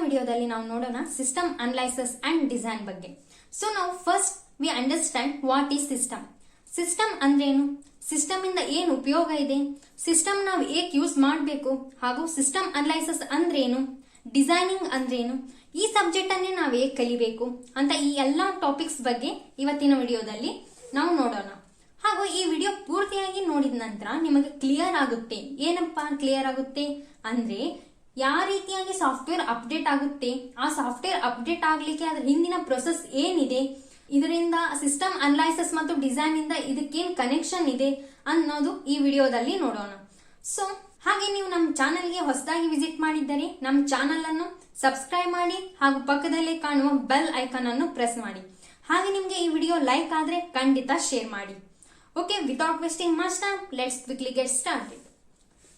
ವಿಡಿಯೋದಲ್ಲಿ ನಾವು ನೋಡೋಣ ಸಿಸ್ಟಮ್ ಅನಲೈಸಿಸ್ ಅಂಡ್ ಡಿಸೈನ್ ಬಗ್ಗೆ. ಸೊ ನಾವು first we understand what is system. System ಅಂದ್ರೆ ಏನು, ಸಿಸ್ಟಮ್ ಇಂದ ಏನು ಉಪಯೋಗ ಇದೆ, ಸಿಸ್ಟಮ್ ನಾವು ಏಕೆ ಯೂಸ್ ಮಾಡಬೇಕು, ಹಾಗೂ ಸಿಸ್ಟಮ್ ಅನಲೈಸಿಸ್ ಅಂದ್ರೆ ಏನು, ಡಿಸೈನಿಂಗ್ ಅಂದ್ರೆ ಏನು, ಈ ಸಬ್ಜೆಕ್ಟ್ ಅನ್ನೇ ನಾವು ಹೇಗೆ ಕಲಿಬೇಕು ಅಂತ ಈ ಎಲ್ಲಾ ಟಾಪಿಕ್ಸ್ ಬಗ್ಗೆ ಇವತ್ತಿನ ವಿಡಿಯೋದಲ್ಲಿ ನಾವು ನೋಡೋಣ. ಹಾಗೂ ಈ ವಿಡಿಯೋ ಪೂರ್ತಿಯಾಗಿ ನೋಡಿದ ನಂತರ ನಿಮಗೆ ಕ್ಲಿಯರ್ ಆಗುತ್ತೆ. ಏನಪ್ಪಾ ಕ್ಲಿಯರ್ ಆಗುತ್ತೆ ಅಂದ್ರೆ ಯಾವ ರೀತಿಯಾಗಿ ಸಾಫ್ಟ್ವೇರ್ ಅಪ್ಡೇಟ್ ಆಗುತ್ತೆ, ಆ ಸಾಫ್ಟ್ವೇರ್ ಅಪ್ಡೇಟ್ ಆಗ್ಲಿಕ್ಕೆ ಅದ್ರ ಹಿಂದಿನ ಪ್ರೊಸೆಸ್ ಏನಿದೆ, ಇದರಿಂದ ಸಿಸ್ಟಮ್ ಅನಲೈಸಿಸ್ ಮತ್ತು ಡಿಸೈನ್ ಇಂದ ಇದಕ್ಕೇನ್ ಕನೆಕ್ಷನ್ ಇದೆ ಅನ್ನೋದು ಈ ವಿಡಿಯೋದಲ್ಲಿ ನೋಡೋಣ. ಸೊ ಹಾಗೆ ನೀವು ನಮ್ಮ ಚಾನೆಲ್ಗೆ ಹೊಸದಾಗಿ ವಿಸಿಟ್ ಮಾಡಿದ್ದರೆ ನಮ್ಮ ಚಾನೆಲ್ ಅನ್ನು ಸಬ್ಸ್ಕ್ರೈಬ್ ಮಾಡಿ ಹಾಗೂ ಪಕ್ಕದಲ್ಲೇ ಕಾಣುವ ಬೆಲ್ ಐಕಾನ್ ಅನ್ನು ಪ್ರೆಸ್ ಮಾಡಿ. ಹಾಗೆ ನಿಮ್ಗೆ ಈ ವಿಡಿಯೋ ಲೈಕ್ ಆದ್ರೆ ಖಂಡಿತ ಶೇರ್ ಮಾಡಿ. Okay, without wasting much time, let's quickly get started.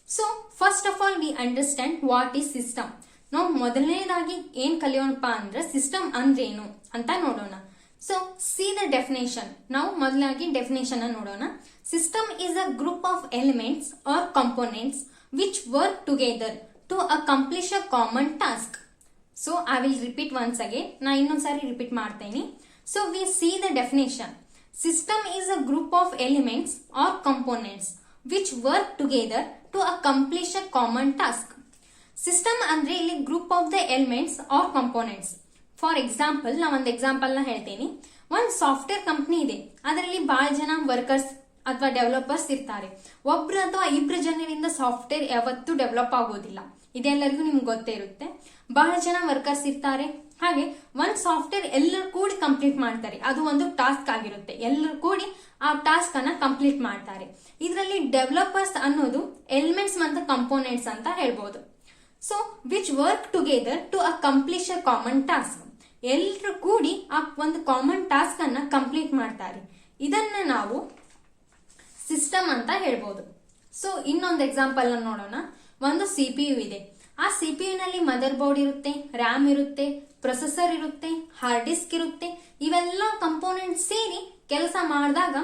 So first of all we understand what is system. ನಾವು ಮೊದಲನೇದಾಗಿ ಏನ್ ಕಲಿಯೋಣಪ್ಪ ಅಂದ್ರೆ ಸಿಸ್ಟಮ್ ಅಂದ್ರೆ ಏನು ಅಂತ ನೋಡೋಣ. So see the definition. ನಾವು ಮೊದಲಾಗಿ ಡೆಫಿನೇಷನ್ ನೋಡೋಣ. System is a group of elements or components which work together to accomplish a common task. So I will repeat once again. ನಾ ಇನ್ನೊಂದ್ಸಾರಿ ರಿಪೀಟ್ ಮಾಡ್ತೇನೆ. So we see the definition. System is a group of elements or components which work together to accomplish a common task. System ಅಂದ್ರೆ ಇಲ್ಲಿ group of the elements or components. For example, ನಾ ಒಂದು example ನ ಹೇಳ್ತೇನೆ. ಒಂದು software company ಇದೆ, ಅದರಲ್ಲಿ ಬಹಳ ಜನ ವರ್ಕರ್ಸ್ ಅಥವಾ ಡೆವಲಪರ್ಸ್ ಇರ್ತಾರೆ. ಒಬ್ರು ಅಥವಾ ಇಬ್ರು ಜನರಿಂದ ಸಾಫ್ಟ್ವೇರ್ ಯಾವತ್ತೂ ಡೆವಲಪ್ ಆಗೋದಿಲ್ಲ, ಇದೆಲ್ಲರಿಗೂ ನಿಮ್ಗೆ ಗೊತ್ತೇ ಇರುತ್ತೆ. ಬಹಳ ಜನ ವರ್ಕರ್ಸ್ ಇರ್ತಾರೆ. ಹಾಗೆ ಒಂದ್ ಸಾಫ್ಟ್ವೇರ್ ಎಲ್ಲರೂ ಕೂಡಿ ಕಂಪ್ಲೀಟ್ ಮಾಡ್ತಾರೆ. ಅದು ಒಂದು ಟಾಸ್ಕ್ ಆಗಿರುತ್ತೆ, ಎಲ್ಲರೂ ಕೂಡಿ ಆ ಟಾಸ್ಕ್ ಅನ್ನ ಕಂಪ್ಲೀಟ್ ಮಾಡ್ತಾರೆ. ಇದರಲ್ಲಿ ಡೆವಲಪರ್ಸ್ ಅನ್ನೋದು ಎಲಿಮೆಂಟ್ಸ್ ಮತ್ತು ಕಂಪೋನೆಂಟ್ಸ್ ಅಂತ ಹೇಳ್ಬೋದು. So which work together to accomplish a common task. ಎಲ್ಲರೂ ಕೂಡಿ ಆ ಒಂದು ಕಾಮನ್ ಟಾಸ್ಕ್ ಅನ್ನ ಕಂಪ್ಲೀಟ್ ಮಾಡ್ತಾರೆ. ಇದನ್ನ ನಾವು ಸಿಸ್ಟಮ್ ಅಂತ ಹೇಳ್ಬೋದು. ಸೊ ಇನ್ನೊಂದು ಎಕ್ಸಾಂಪಲ್ ನೋಡೋಣ. ಒಂದು ಸಿಪಿಯು ಇದೆ. ಆ ಸಿಪಿಯು ನಲ್ಲಿ ಮದರ್ ಬೋರ್ಡ್ ಇರುತ್ತೆ, ರ್ಯಾಮ್ ಇರುತ್ತೆ, ಪ್ರೊಸೆಸರ್ ಇರುತ್ತೆ, ಹಾರ್ಡ್ ಡಿಸ್ಕ್ ಇರುತ್ತೆ. ಇವೆಲ್ಲ ಕಂಪೋನೆಂಟ್ ಸೇರಿ ಕೆಲಸ ಮಾಡಿದಾಗ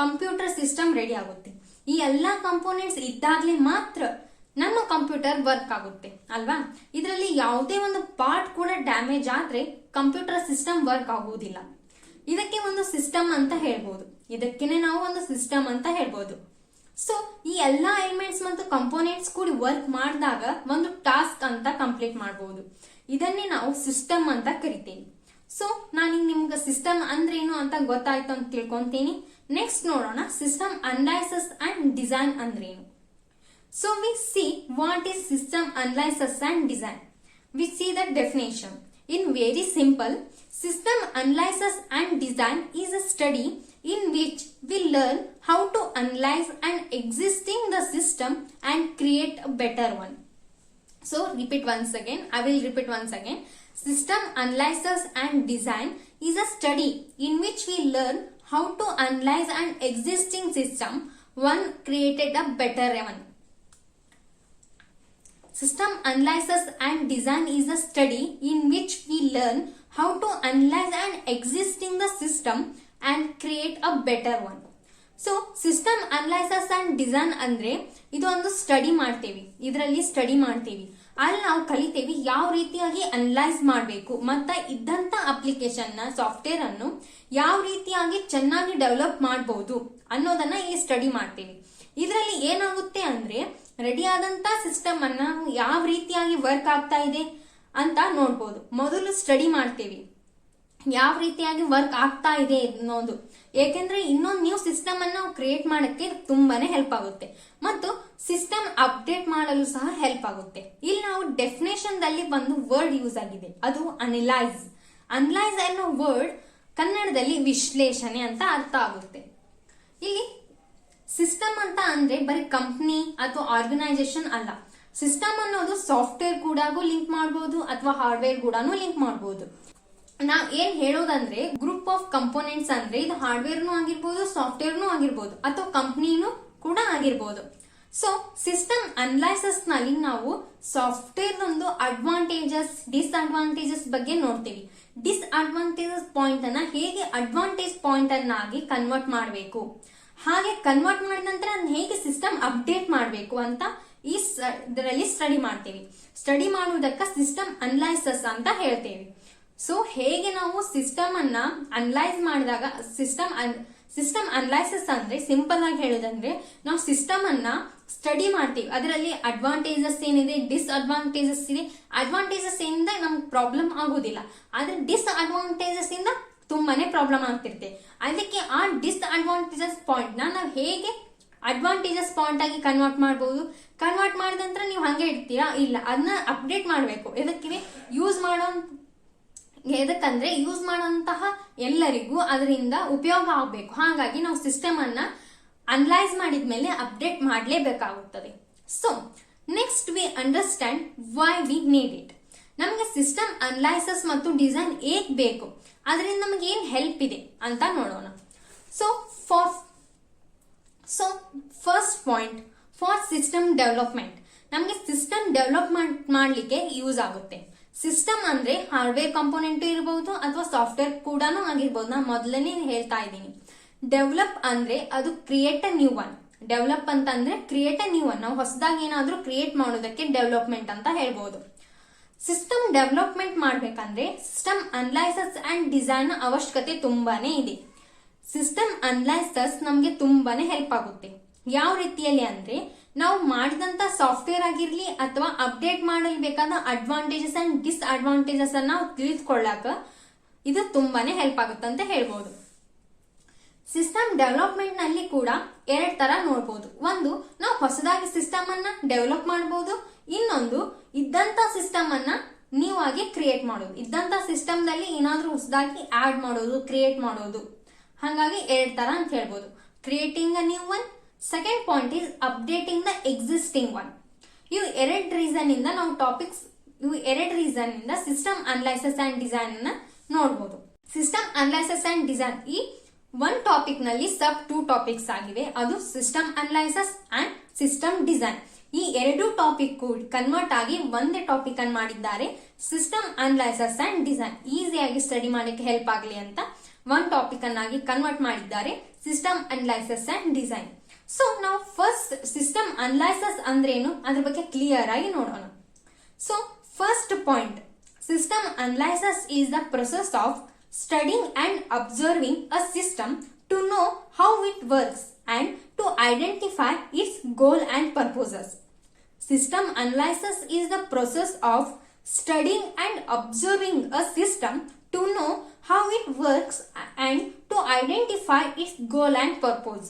ಕಂಪ್ಯೂಟರ್ ಸಿಸ್ಟಮ್ ರೆಡಿ ಆಗುತ್ತೆ. ಈ ಎಲ್ಲಾ ಕಂಪೋನೆಂಟ್ಸ್ ಇದ್ದಾಗ್ಲೇ ಮಾತ್ರ ನಮ್ಮ ಕಂಪ್ಯೂಟರ್ ವರ್ಕ್ ಆಗುತ್ತೆ ಅಲ್ವಾ. ಇದರಲ್ಲಿ ಯಾವುದೇ ಒಂದು ಪಾರ್ಟ್ ಕೂಡ ಡ್ಯಾಮೇಜ್ ಆದ್ರೆ ಕಂಪ್ಯೂಟರ್ ಸಿಸ್ಟಮ್ ವರ್ಕ್ ಆಗುವುದಿಲ್ಲ. ಇದಕ್ಕೆ ಒಂದು ಸಿಸ್ಟಮ್ ಅಂತ ಹೇಳ್ಬೋದು. ಇದಕ್ಕೇನೆ ನಾವು ಒಂದು ಸಿಸ್ಟಮ್ ಅಂತ ಹೇಳ್ಬೋದು. ಸೊ ಈ ಎಲ್ಲಾ ಎಲಿಮೆಂಟ್ಸ್ ಮತ್ತು ಕಂಪೋನೆಂಟ್ಸ್ ಕೂಡಿ ವರ್ಕ್ ಮಾಡಿದಾಗ ಒಂದು ಟಾಸ್ಕ್ ಅಂತ ಕಂಪ್ಲೀಟ್ ಮಾಡಬಹುದು. ಇದನ್ನೇ ನಾವು ಸಿಸ್ಟಮ್ ಅಂತ ಕರಿತೇವೆ. ಸೊ ನಾನೀಗ ನಿಮ್ಗೆ ಸಿಸ್ಟಮ್ ಅಂದ್ರೆ ಏನು ಅಂತ ಗೊತ್ತಾಯ್ತು ಅಂತ ತಿಳ್ಕೊಂತೀನಿ. ನೆಕ್ಸ್ಟ್ ನೋಡೋಣ ಸಿಸ್ಟಮ್ ಅನಲೈಸಿಸ್ ಅಂಡ್ ಡಿಸೈನ್ ಅಂದ್ರೆ ಏನು. So we see what is system analysis and design. We see the definition. In very simple, system analysis and design is a study in which we learn how to analyze an existing the system and create a better one. So repeat once again. I will repeat once again. System analysis and design is a study in which we learn how to analyze an existing system, one created a better one. System analysis and design is a study in which we learn how to analyze an existing the system and create a better one. So system analysis and design ಅಂದ್ರೆ ಇದು ಒಂದು study ಮಾಡ್ತೇವಿ. ಇದರಲ್ಲಿ study ಮಾಡ್ತೇವಿ, ಅಲ್ಲಿ ನಾವು ಕಲಿತೇವಿ ಯಾವ ರೀತಿಯಾಗಿ ಅನಲೈಸ್ ಮಾಡಬೇಕು ಮತ್ತು ಇದ್ದಂತ ಅಪ್ಲಿಕೇಶನ್ ನ ಸಾಫ್ಟ್ವೇರ್ ಅನ್ನು ಯಾವ ರೀತಿಯಾಗಿ ಚೆನ್ನಾಗಿ ಡೆವಲಪ್ ಮಾಡಬಹುದು ಅನ್ನೋದನ್ನ ಇಲ್ಲಿ ಸ್ಟಡಿ ಮಾಡ್ತೇವಿ. ಇದರಲ್ಲಿ ಏನಾಗುತ್ತೆ ಅಂದ್ರೆ ರೆಡಿ ಆದಂತ ಸಿಸ್ಟಮ್ ಅನ್ನ ಯಾವ ರೀತಿಯಾಗಿ ವರ್ಕ್ ಆಗ್ತಾ ಇದೆ ಅಂತ ನೋಡ್ಬೋದು. ಮೊದಲು ಸ್ಟಡಿ ಮಾಡ್ತೇವಿ ಯಾವ ರೀತಿಯಾಗಿ ವರ್ಕ್ ಆಗ್ತಾ ಇದೆ ಅನ್ನೋದು. ಏಕೆಂದ್ರೆ ಇನ್ನೊಂದು ನ್ಯೂ ಸಿಸ್ಟಮ್ ಅನ್ನ ನಾವು ಕ್ರಿಯೇಟ್ ಮಾಡಕ್ಕೆ ತುಂಬಾನೇ ಹೆಲ್ಪ್ ಆಗುತ್ತೆ ಮತ್ತು ಸಿಸ್ಟಮ್ ಅಪ್ಡೇಟ್ ಮಾಡಲು ಸಹ ಹೆಲ್ಪ್ ಆಗುತ್ತೆ. ಇಲ್ಲಿ ನಾವು ಡೆಫಿನೇಷನ್ ದಲ್ಲಿ ಒಂದು ವರ್ಡ್ ಯೂಸ್ ಆಗಿದೆ, ಅದು ಅನಲೈಸ್. ಅನಲೈಸ್ ಅನ್ನೋ ವರ್ಡ್ ಕನ್ನಡದಲ್ಲಿ ವಿಶ್ಲೇಷಣೆ ಅಂತ ಅರ್ಥ ಆಗುತ್ತೆ. ಇಲ್ಲಿ ಸಿಸ್ಟಮ್ ಅಂತ ಅಂದ್ರೆ ಬರೀ ಕಂಪ್ನಿ ಅಥವಾ ಆರ್ಗನೈಸೇಷನ್ ಅಲ್ಲ. ಸಿಸ್ಟಮ್ ಅನ್ನೋದು ಸಾಫ್ಟ್ವೇರ್ ಕೂಡ ಲಿಂಕ್ ಮಾಡಬಹುದು ಅಥವಾ ಹಾರ್ಡ್ವೇರ್ ಕೂಡ ಲಿಂಕ್ ಮಾಡಬಹುದು. ನಾವ್ ಏನ್ ಹೇಳೋದಂದ್ರೆ ಗ್ರೂಪ್ ಆಫ್ ಕಂಪೋನೆಂಟ್ಸ್ ಅಂದ್ರೆ ಇದು ಹಾರ್ಡ್ವೇರ್ನು ಆಗಿರ್ಬೋದು, ಸಾಫ್ಟ್ವೇರ್ನು ಆಗಿರ್ಬೋದು ಅಥವಾ ಕಂಪ್ನಿನೂ ಕೂಡ ಆಗಿರ್ಬೋದು. ಸೊ ಸಿಸ್ಟಮ್ ಅನಲೈಸಿಸ್ ನಲ್ಲಿ ನಾವು ಸಾಫ್ಟ್ವೇರ್ ಒಂದು ಅಡ್ವಾಂಟೇಜಸ್ ಡಿಸ್ಅಡ್ವಾಂಟೇಜಸ್ ಬಗ್ಗೆ ನೋಡ್ತೀವಿ. ಡಿಸ್ಅಡ್ವಾಂಟೇಜಸ್ ಪಾಯಿಂಟ್ ಅನ್ನ ಹೇಗೆ ಅಡ್ವಾಂಟೇಜ್ ಪಾಯಿಂಟ್ ಅನ್ನಾಗಿ ಕನ್ವರ್ಟ್ ಮಾಡಬೇಕು, ಹಾಗೆ ಕನ್ವರ್ಟ್ ಮಾಡಿದ ನಂತರ ಹೇಗೆ ಸಿಸ್ಟಮ್ ಅಪ್ಡೇಟ್ ಮಾಡಬೇಕು ಅಂತ ಇದರಲ್ಲಿ ಸ್ಟಡಿ ಮಾಡ್ತೀವಿ. ಸ್ಟಡಿ ಮಾಡುವುದಕ್ಕೆ ಸಿಸ್ಟಮ್ ಅನಲೈಸಸ್ ಅಂತ ಹೇಳ್ತೇವೆ. ಸೊ ಹೇಗೆ ನಾವು ಸಿಸ್ಟಮ್ ಅನ್ನ ಅನಲೈಸ್ ಮಾಡಿದಾಗ ಸಿಸ್ಟಮ್ ಅನಲೈಸಸ್ ಅಂದ್ರೆ ಸಿಂಪಲ್ ಆಗಿ ಹೇಳೋದಂದ್ರೆ ನಾವು ಸಿಸ್ಟಮ್ ಅನ್ನ ಸ್ಟಡಿ ಮಾಡ್ತೀವಿ. ಅದರಲ್ಲಿ ಅಡ್ವಾಂಟೇಜಸ್ ಏನಿದೆ, ಡಿಸ್ಅಡ್ವಾಂಟೇಜಸ್ ಇದೆ. ಅಡ್ವಾಂಟೇಜಸ್ ಇಂದ ನಮ್ಗೆ ಪ್ರಾಬ್ಲಮ್ ಆಗೋದಿಲ್ಲ, ಆದ್ರೆ ಡಿಸ್ಅಡ್ವಾಂಟೇಜಸ್ ಇಂದ ತುಂಬಾನೇ ಪ್ರಾಬ್ಲಮ್ ಆಗ್ತಿರುತ್ತೆ. ಅದಕ್ಕೆ ಆ ಡಿಸ್ಅಡ್ವಾಂಟೇಜಸ್ ಪಾಯಿಂಟ್ ನಾವು ಹೇಗೆ ಅಡ್ವಾಂಟೇಜಸ್ ಪಾಯಿಂಟ್ ಆಗಿ ಕನ್ವರ್ಟ್ ಮಾಡಬಹುದು. ಕನ್ವರ್ಟ್ ಮಾಡಿದ ನಂತರ ನೀವು ಹಂಗೆ ಇಡ್ತೀರಾ? ಇಲ್ಲ, ಅದನ್ನ ಅಪ್ಡೇಟ್ ಮಾಡಬೇಕು. ಎದಕ್ಕಿದೆ ಎದಕ್ಕಂದ್ರೆ ಯೂಸ್ ಮಾಡುವಂತಹ ಎಲ್ಲರಿಗೂ ಅದರಿಂದ ಉಪಯೋಗ ಆಗಬೇಕು. ಹಾಗಾಗಿ ನಾವು ಸಿಸ್ಟಮ್ ಅನ್ನ ಅನಲೈಸ್ ಮಾಡಿದ್ಮೇಲೆ ಅಪ್ಡೇಟ್ ಮಾಡಲೇಬೇಕಾಗುತ್ತದೆ. So next we understand why we need it. ನಮಗೆ ಸಿಸ್ಟಮ್ ಅನಲೈಸಸ್ ಮತ್ತು ಡಿಸೈನ್ ಏಕ್ ಬೇಕು, ಅದರಿಂದ ನಮಗೆ ಏನ್ ಹೆಲ್ಪ್ ಇದೆ ಅಂತ ನೋಡೋಣ. So first point, for system development. ನಮಗೆ ಸಿಸ್ಟಮ್ ಡೆವಲಪ್ಮೆಂಟ್ ಮಾಡ್ಲಿಕ್ಕೆ ಯೂಸ್ ಆಗುತ್ತೆ. ಸಿಸ್ಟಮ್ ಅಂದ್ರೆ ಹಾರ್ಡ್ವೇರ್ ಕಾಂಪೋನೆಂಟ್ ಇರಬಹುದು ಅಥವಾ ಸಾಫ್ಟ್ವೇರ್ ಕೂಡ ಆಗಿರ್ಬೋದು. ನಾ ಮೊದಲನೇ ಹೇಳ್ತಾ ಇದ್ದೀನಿ. ಡೆವಲಪ್ ಅಂದ್ರೆ ಅದು create a new one. Develop ಅಂತಂದ್ರೆ ಕ್ರಿಯೇಟ್ ಅ ನ್ಯೂ ಒನ್. ನಾವು ಹೊಸದಾಗಿ ಏನಾದ್ರೂ ಕ್ರಿಯೇಟ್ ಮಾಡೋದಕ್ಕೆ ಡೆವಲಪ್ಮೆಂಟ್ ಅಂತ ಹೇಳ್ಬೋದು. ಸಿಸ್ಟಮ್ ಡೆವಲಪ್ಮೆಂಟ್ ಮಾಡ್ಬೇಕಂದ್ರೆ ಸಿಸ್ಟಮ್ ಅನಲೈಸಸ್ ಅಂಡ್ ಡಿಸೈನ್ ಅವಶ್ಯಕತೆ ತುಂಬಾನೇ ಇದೆ. ಸಿಸ್ಟಮ್ ಅನಲೈಸಸ್ ನಮ್ಗೆ ತುಂಬಾನೇ ಹೆಲ್ಪ್ ಆಗುತ್ತೆ. ಯಾವ ರೀತಿಯಲ್ಲಿ ಅಂದ್ರೆ ನಾವು ಮಾಡಿದಂತ ಸಾಫ್ಟ್ವೇರ್ ಆಗಿರ್ಲಿ ಅಥವಾ ಅಪ್ಡೇಟ್ ಮಾಡಬೇಕಾದ ಅಡ್ವಾಂಟೇಜಸ್ ಅಂಡ್ ಡಿಸ್ಅಡ್ವಾಂಟೇಜಸ್ ಅನ್ನ ನಾವು ತಿಳಿದುಕೊಳ್ಳಾಕ ಇದು ತುಂಬಾನೇ ಹೆಲ್ಪ್ ಆಗುತ್ತೆ ಅಂತ ಹೇಳ್ಬೋದು. ಸಿಸ್ಟಮ್ ಡೆವಲಪ್ಮೆಂಟ್ ನಲ್ಲಿ ಕೂಡ ಎರಡ್ ತರ ನೋಡಬಹುದು. ಒಂದು, ನಾವು ಹೊಸದಾಗಿ ಸಿಸ್ಟಮ್ ಅನ್ನ ಡೆವಲಪ್ ಮಾಡಬಹುದು. ಇನ್ನೊಂದು, ಇದ್ದಂತ ಸಿಸ್ಟಮ್ ಅನ್ನ ನೀವಾಗಿ ಕ್ರಿಯೇಟ್ ಮಾಡೋದು. ಇದ್ದಂತ ಸಿಸ್ಟಮ್ ನಲ್ಲಿ ಏನಾದ್ರೂ ಹೊಸದಾಗಿ ಆಡ್ ಮಾಡೋದು, ಕ್ರಿಯೇಟ್ ಮಾಡೋದು. ಹಾಗಾಗಿ ಎರಡ್ ತರ ಅಂತ ಹೇಳ್ಬೋದು. Creating a new one. Second point is updating the existing one. ಇವು ಎರಡ್ ರೀಸನ್ ಇಂದ ಸಿಸ್ಟಮ್ ಅನಲೈಸಸ್ ಅಂಡ್ ಡಿಸೈನ್ ಅನ್ನ ನೋಡಬಹುದು. ಸಿಸ್ಟಮ್ ಅನಲೈಸಸ್ ಅಂಡ್ ಡಿಸೈನ್ ಈ ಒನ್ ಟಾಪಿಕ್ ನಲ್ಲಿ ಸಬ್ 2 ಟಾಪಿಕ್ಸ್ ಆಗಿವೆ. ಅದು system analyses and system design. ಈ ಎರಡು ಟಾಪಿಕ್ ಕನ್ವರ್ಟ್ ಆಗಿ ಒಂದೇ ಟಾಪಿಕ್ ಅನ್ನು ಮಾಡಿದ್ದಾರೆ. ಸಿಸ್ಟಮ್ ಅನಲೈಸಸ್ ಅಂಡ್ ಡಿಸೈನ್ ಈಸಿಯಾಗಿ ಸ್ಟಡಿ ಮಾಡಲಿಕ್ಕೆ ಹೆಲ್ಪ್ ಆಗಲಿ ಅಂತ ಒನ್ ಟಾಪಿಕ್ ಅನ್ನಾಗಿ ಕನ್ವರ್ಟ್ ಮಾಡಿದ್ದಾರೆ, system analyses and design. So ನಾವು ಫಸ್ಟ್ ಸಿಸ್ಟಮ್ ಅನಲೈಸಸ್ ಅಂದ್ರೇನು ಅದ್ರ ಬಗ್ಗೆ ಕ್ಲಿಯರ್ ಆಗಿ ನೋಡೋಣ. So first point, system analysis is the process of studying and observing a system to know how it works and to identify its goal and purposes. System analysis is the process of studying and observing a system to know how it works and to identify its goal and purpose.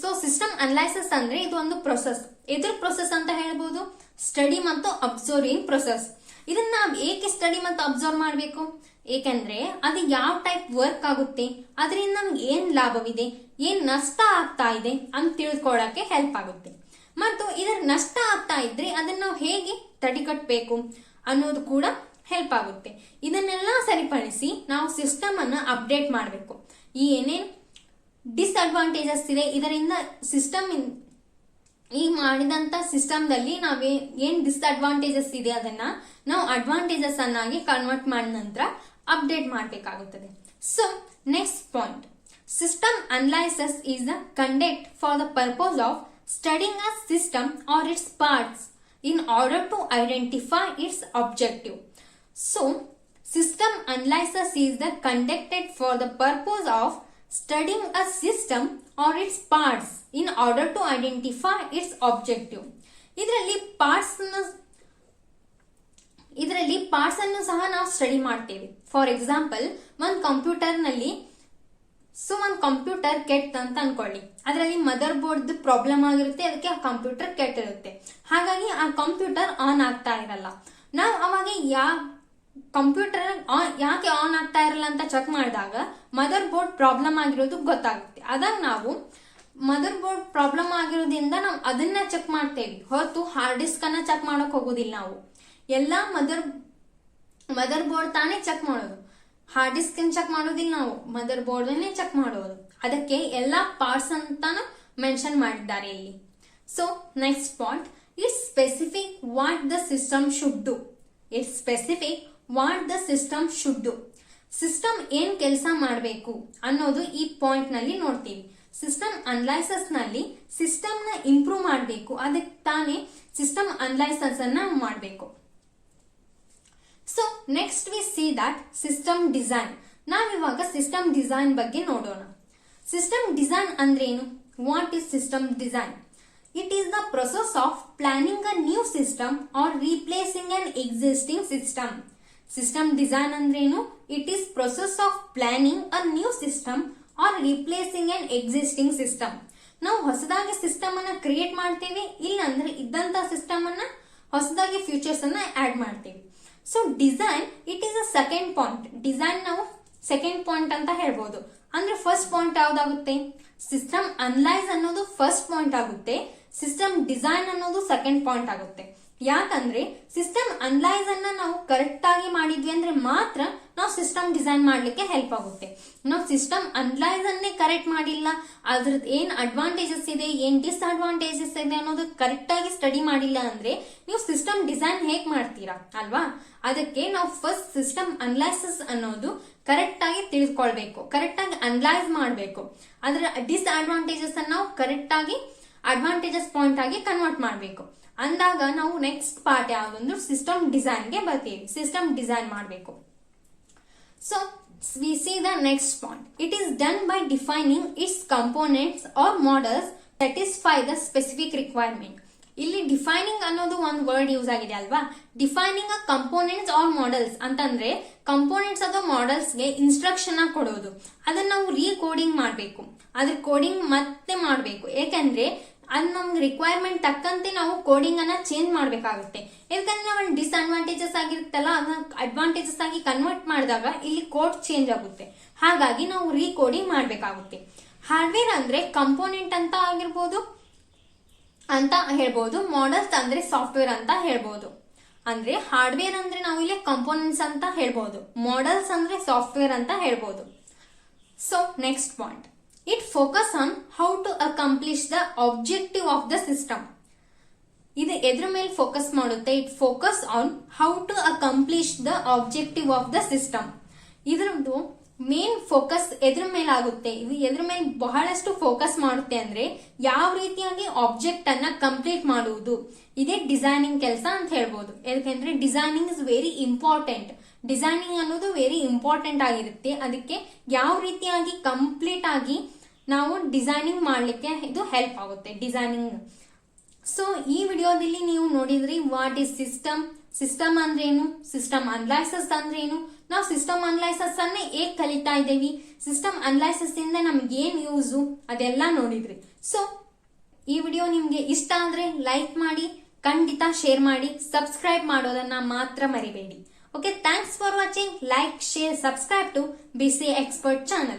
So system analysis ಅಂದ್ರೆ ಇದು ಒಂದು process. ಎದ್ರ process ಅಂತ ಹೇಳ್ಬೋದು? Study ಮತ್ತು observing process. ಇದನ್ನ ನಾವು ಏಕೆ ಸ್ಟಡಿ ಮತ್ತು ಅಬ್ಸರ್ವ್ ಮಾಡಬೇಕು? ಏಕೆಂದ್ರೆ ಅದು ಯಾವ ಟೈಪ್ ವರ್ಕ್ ಆಗುತ್ತೆ, ಅದರಿಂದ ನಮ್ಗೆ ಏನ್ ಲಾಭವಿದೆ, ಏನ್ ನಷ್ಟ ಆಗ್ತಾ ಇದೆ ಅಂತ ತಿಳ್ಕೊಳ್ಳಕ್ಕೆ ಹೆಲ್ಪ್ ಆಗುತ್ತೆ. ಮತ್ತು ಇದರ ನಷ್ಟ ಆಗ್ತಾ ಇದ್ರೆ ಅದನ್ನ ನಾವು ಹೇಗೆ ತಡೆಗಟ್ಟಬೇಕು ಅನ್ನೋದು ಕೂಡ ಹೆಲ್ಪ್ ಆಗುತ್ತೆ. ಇದನ್ನೆಲ್ಲ ಸರಿಪಡಿಸಿ ನಾವು ಸಿಸ್ಟಮ್ ಅನ್ನ ಅಪ್ಡೇಟ್ ಮಾಡಬೇಕು. ಈ ಏನೇನ್ ಡಿಸ್ಅಡ್ವಾಂಟೇಜಸ್ ಇದೆ ಇದರಿಂದ ಸಿಸ್ಟಮ್ ಈ ಮಾಡಿದಂತ ಸಿಸ್ಟಮ್ ದಲ್ಲಿ ನಾವೇ ಏನ್ ಡಿಸ್ಅಡ್ವಾಂಟೇಜಸ್ ಇದೆ ಅದನ್ನ ನಾವು ಅಡ್ವಾಂಟೇಜಸ್ ಅನ್ನಾಗಿ ಕನ್ವರ್ಟ್ ಮಾಡಿದ ನಂತರ ಅಪ್ಡೇಟ್ ಮಾಡಬೇಕಾಗುತ್ತದೆ. So next point, system analysis is the conduct for the purpose of studying a system or its parts in order to identify its objective. So system analysis is the conducted for the purpose of studying a system or its parts in order to identify its objective. ಇದರಲ್ಲಿ parts ಅನ್ನು ಸಹ ನಾವು study ಮಾಡ್ತೇವೆ. For example, ಒಂದು computer ಕೆಟ್ಟ ಅಂತ ಅನ್ಕೊಳ್ಳಿ. ಅದರಲ್ಲಿ ಮದರ್ ಬೋರ್ಡ್ ಪ್ರಾಬ್ಲಮ್ ಆಗಿರುತ್ತೆ, ಅದಕ್ಕೆ ಆ ಕಂಪ್ಯೂಟರ್ ಕೆಟ್ಟಿರುತ್ತೆ. ಹಾಗಾಗಿ ಆ ಕಂಪ್ಯೂಟರ್ ಆನ್ ಆಗ್ತಾ ಇರಲ್ಲ. ನಾವು ಅವಾಗ ಕಂಪ್ಯೂಟರ್ ಯಾಕೆ ಆನ್ ಆಗ್ತಾ ಇರಲ್ಲ ಅಂತ ಚೆಕ್ ಮಾಡಿದಾಗ ಮದರ್ ಬೋರ್ಡ್ ಪ್ರಾಬ್ಲಮ್ ಆಗಿರೋದು ಗೊತ್ತಾಗುತ್ತೆ. ಅದಾಗ ನಾವು ಮದರ್ ಬೋರ್ಡ್ ಪ್ರಾಬ್ಲಮ್ ಆಗಿರೋದ್ರಿಂದ ನಾವು ಅದನ್ನ ಚೆಕ್ ಮಾಡ್ತೇವೆ ಹೊರತು ಹಾರ್ಡ್ ಡಿಸ್ಕ್ ಅನ್ನ ಚೆಕ್ ಮಾಡಕ್ ಹೋಗೋದಿಲ್ಲ. ನಾವು ಎಲ್ಲಾ ಮದರ್ ಬೋರ್ಡ್ ತಾನೇ ಚೆಕ್ ಮಾಡೋದು, ಹಾರ್ಡ್ ಡಿಸ್ಕ್ ಚೆಕ್ ಮಾಡೋದಿಲ್ಲ. ನಾವು ಮದರ್ ಬೋರ್ಡ್ ಅನ್ನೇ ಚೆಕ್ ಮಾಡೋದು. ಅದಕ್ಕೆ ಎಲ್ಲಾ ಪಾರ್ಟ್ಸ್ ಅಂತಾನು ಮೆನ್ಷನ್ ಮಾಡಿದ್ದಾರೆ ಇಲ್ಲಿ. So next point, it's specific what the system should do. It's specific what the system should do. System ಏನ್ ಕೆಲಸ ಮಾಡಬೇಕು ಅನ್ನೋದು ಈ ಪಾಯಿಂಟ್ ನಲ್ಲಿ ನೋಡ್ತೀವಿ. ಸಿಸ್ಟಮ್ ಅನಲೈಸಸ್ ನಲ್ಲಿ ಸಿಸ್ಟಮ್ ನ ಇಂಪ್ರೂವ್ ಮಾಡಬೇಕು, ಅದಕ್ಕೆ ತಾನೇ ಸಿಸ್ಟಮ್ ಅನಲೈಸಸ್ ಅನ್ನ ಮಾಡಬೇಕು. So next V see that system design. ನಾವಿವಾಗ ಸಿಸ್ಟಮ್ ಡಿಸೈನ್ ಬಗ್ಗೆ ನೋಡೋಣ. ಸಿಸ್ಟಮ್ ಡಿಸೈನ್ ಅಂದ್ರೇನು? What is system design? It is the process of planning a new system or replacing an existing system. System design ಅಂದ್ರೇನು? It is process of planning a new system or replacing an existing system. ನಾವು ಹೊಸದಾಗಿ system ಅನ್ನ create ಮಾಡ್ತೀವಿ, ಇಲ್ಲಾಂದ್ರೆ ಇದ್ದಂತ system ಅನ್ನ ಹೊಸದಾಗಿ futures ಅನ್ನ ಆಡ್ ಮಾಡ್ತೀವಿ. So design it is a second point. Design ನಾವು ಸೆಕೆಂಡ್ ಪಾಯಿಂಟ್ ಅಂತ ಹೇಳ್ಬೋದು. ಅಂದ್ರೆ ಫಸ್ಟ್ ಪಾಯಿಂಟ್ ಯಾವ್ದಾಗುತ್ತೆ? ಸಿಸ್ಟಮ್ ಅನಲೈಸ್ ಅನ್ನೋದು ಫಸ್ಟ್ ಪಾಯಿಂಟ್ ಆಗುತ್ತೆ, ಸಿಸ್ಟಮ್ ಡಿಸೈನ್ ಅನ್ನೋದು ಸೆಕೆಂಡ್ ಪಾಯಿಂಟ್ ಆಗುತ್ತೆ. ಯಾಕಂದ್ರೆ ಸಿಸ್ಟಮ್ ಅನಲೈಸ್ ಅನ್ನ ನಾವು ಕರೆಕ್ಟ್ ಆಗಿ ಮಾಡಿದ್ವಿ ಅಂದ್ರೆ ಮಾತ್ರ ನಾವು ಸಿಸ್ಟಮ್ ಡಿಸೈನ್ ಮಾಡ್ಲಿಕ್ಕೆ ಹೆಲ್ಪ್ ಆಗುತ್ತೆ. ನಾವು ಸಿಸ್ಟಮ್ ಅನಲೈಸ್ ಅನ್ನೇ ಕರೆಕ್ಟ್ ಮಾಡಿಲ್ಲ, ಅದ್ರದ್ದು ಏನ್ ಅಡ್ವಾಂಟೇಜಸ್ ಇದೆ, ಏನ್ ಡಿಸ್ಅಡ್ವಾಂಟೇಜಸ್ ಇದೆ ಅನ್ನೋದು ಕರೆಕ್ಟ್ ಆಗಿ ಸ್ಟಡಿ ಮಾಡಿಲ್ಲ ಅಂದ್ರೆ ನೀವು ಸಿಸ್ಟಮ್ ಡಿಸೈನ್ ಹೇಗ್ ಮಾಡ್ತೀರಾ ಅಲ್ವಾ? ಅದಕ್ಕೆ ನಾವು ಫಸ್ಟ್ ಸಿಸ್ಟಮ್ ಅನಲೈಸಿಸ್ ಅನ್ನೋದು ಕರೆಕ್ಟ್ ಆಗಿ ತಿಳ್ಕೊಳ್ಬೇಕು, ಕರೆಕ್ಟ್ ಆಗಿ ಅನಲೈಸ್ ಮಾಡಬೇಕು. ಅದರ ಡಿಸ್ಅಡ್ವಾಂಟೇಜಸ್ ಅನ್ನ ನಾವು ಕರೆಕ್ಟ್ ಆಗಿ ಅಡ್ವಾಂಟೇಜಸ್ ಪಾಯಿಂಟ್ ಆಗಿ ಕನ್ವರ್ಟ್ ಮಾಡಬೇಕು. ಅಂದಾಗ ನಾವು ನೆಕ್ಸ್ಟ್ ಪಾರ್ಟ್ ಯಾವ್ದೊಂದು ಸಿಸ್ಟಮ್ ಡಿಸೈನ್ ಗೆ ಬರ್ತೀವಿ. ಸಿಸ್ಟಮ್ ಡಿಸೈನ್ ಮಾಡಬೇಕು. So we see the next point. It is done by defining its components or models satisfy the specific requirement. ಇಲ್ಲಿ ಡಿಫೈನಿಂಗ್ ಅನ್ನೋದು ಒಂದು ವರ್ಡ್ ಯೂಸ್ ಆಗಿದೆ ಅಲ್ವಾ? Defining a components or models ಅಂತಂದ್ರೆ components ಅಥವಾ ಮಾಡೆಲ್ಸ್ ಗೆ instruction ಕೊಡೋದು. ಅದನ್ನ ನಾವು ರೀಕೋಡಿಂಗ್ ಮಾಡಬೇಕು, ಅದ್ರ ಕೋಡಿಂಗ್ ಮತ್ತೆ ಮಾಡಬೇಕು. ಯಾಕಂದ್ರೆ ಅದು ನಮ್ಗೆ ರಿಕ್ವೈರ್ಮೆಂಟ್ ತಕ್ಕಂತೆ ನಾವು ಕೋಡಿಂಗ್ ಅನ್ನ ಚೇಂಜ್ ಮಾಡ್ಬೇಕಾಗುತ್ತೆ. ಯಾಕಂದ್ರೆ ನಾವು ಡಿಸ್ಅಡ್ವಾಂಟೇಜಸ್ ಆಗಿರುತ್ತಲ್ಲ, ಅದನ್ನ ಅಡ್ವಾಂಟೇಜಸ್ ಆಗಿ ಕನ್ವರ್ಟ್ ಮಾಡಿದಾಗ ಇಲ್ಲಿ ಕೋಡ್ ಚೇಂಜ್ ಆಗುತ್ತೆ. ಹಾಗಾಗಿ ನಾವು ರೀಕೋಡಿಂಗ್ ಮಾಡ್ಬೇಕಾಗುತ್ತೆ. ಹಾರ್ಡ್ವೇರ್ ಅಂದ್ರೆ ಕಂಪೋನೆಂಟ್ ಅಂತ ಆಗಿರ್ಬೋದು ಅಂತ ಹೇಳ್ಬೋದು, ಮಾಡೆಲ್ಸ್ ಅಂದ್ರೆ ಸಾಫ್ಟ್ವೇರ್ ಅಂತ ಹೇಳ್ಬೋದು. ಅಂದ್ರೆ ಹಾರ್ಡ್ವೇರ್ ಅಂದ್ರೆ ನಾವು ಇಲ್ಲಿ ಕಂಪೋನೆಂಟ್ಸ್ ಅಂತ ಹೇಳ್ಬೋದು, ಮಾಡೆಲ್ಸ್ ಅಂದ್ರೆ ಸಾಫ್ಟ್ವೇರ್ ಅಂತ ಹೇಳ್ಬೋದು. So next point, it focus on how to accomplish the objective of the system. ಇದು ಎದ್ರ ಮೇಲೆ ಫೋಕಸ್ ಮಾಡುತ್ತೆ? It focus on how to accomplish the objective of the system. ಇದ್ರದ್ದು ಮೇನ್ ಫೋಕಸ್ ಎದ್ರ ಮೇಲೆ ಆಗುತ್ತೆ? ಇದು ಎದ್ರ ಮೇಲೆ ಬಹಳಷ್ಟು ಫೋಕಸ್ ಮಾಡುತ್ತೆ ಅಂದ್ರೆ ಯಾವ ರೀತಿಯಾಗಿ ಆಬ್ಜೆಕ್ಟ್ ಅನ್ನ ಕಂಪ್ಲೀಟ್ ಮಾಡುವುದು. ಇದೇ ಡಿಸೈನಿಂಗ್ ಕೆಲಸ ಅಂತ ಹೇಳ್ಬೋದು. ಯಾಕಂದ್ರೆ designing is very important. Designing ಅನ್ನೋದು ವೆರಿ ಇಂಪಾರ್ಟೆಂಟ್ ಆಗಿರುತ್ತೆ. ಅದಕ್ಕೆ ಯಾವ ರೀತಿಯಾಗಿ ಕಂಪ್ಲೀಟ್ ಆಗಿ ನಾವು ಡಿಸೈನಿಂಗ್ ಮಾಡ್ಲಿಕ್ಕೆ ಇದು ಹೆಲ್ಪ್ ಆಗುತ್ತೆ ಡಿಸೈನಿಂಗ್. ಸೊ ಈ ವಿಡಿಯೋದಲ್ಲಿ ನೀವು ನೋಡಿದ್ರಿ ವಾಟ್ ಇಸ್ ಸಿಸ್ಟಮ್, ಸಿಸ್ಟಮ್ ಅಂದ್ರೇನು, ಸಿಸ್ಟಮ್ ಅನಲೈಸಸ್ ಅಂದ್ರೇನು, ನಾವು ಸಿಸ್ಟಮ್ ಅನಲೈಸಸ್ ಅನ್ನೇ ಹೇಗ್ ಕಲಿತಾ ಇದ್ದೇವಿ, ಸಿಸ್ಟಮ್ ಅನಲೈಸಸ್ ಇಂದ ನಮ್ಗೆ ಏನ್ ಯೂಸು ಅದೆಲ್ಲ ನೋಡಿದ್ರಿ. ಸೊ ಈ ವಿಡಿಯೋ ನಿಮ್ಗೆ ಇಷ್ಟ ಅಂದ್ರೆ ಲೈಕ್ ಮಾಡಿ, ಖಂಡಿತ ಶೇರ್ ಮಾಡಿ, ಸಬ್ಸ್ಕ್ರೈಬ್ ಮಾಡೋದನ್ನ ಮಾತ್ರ ಮರಿಬೇಡಿ. Okay, thanks for watching. Like, share, subscribe to BCA Expert channel.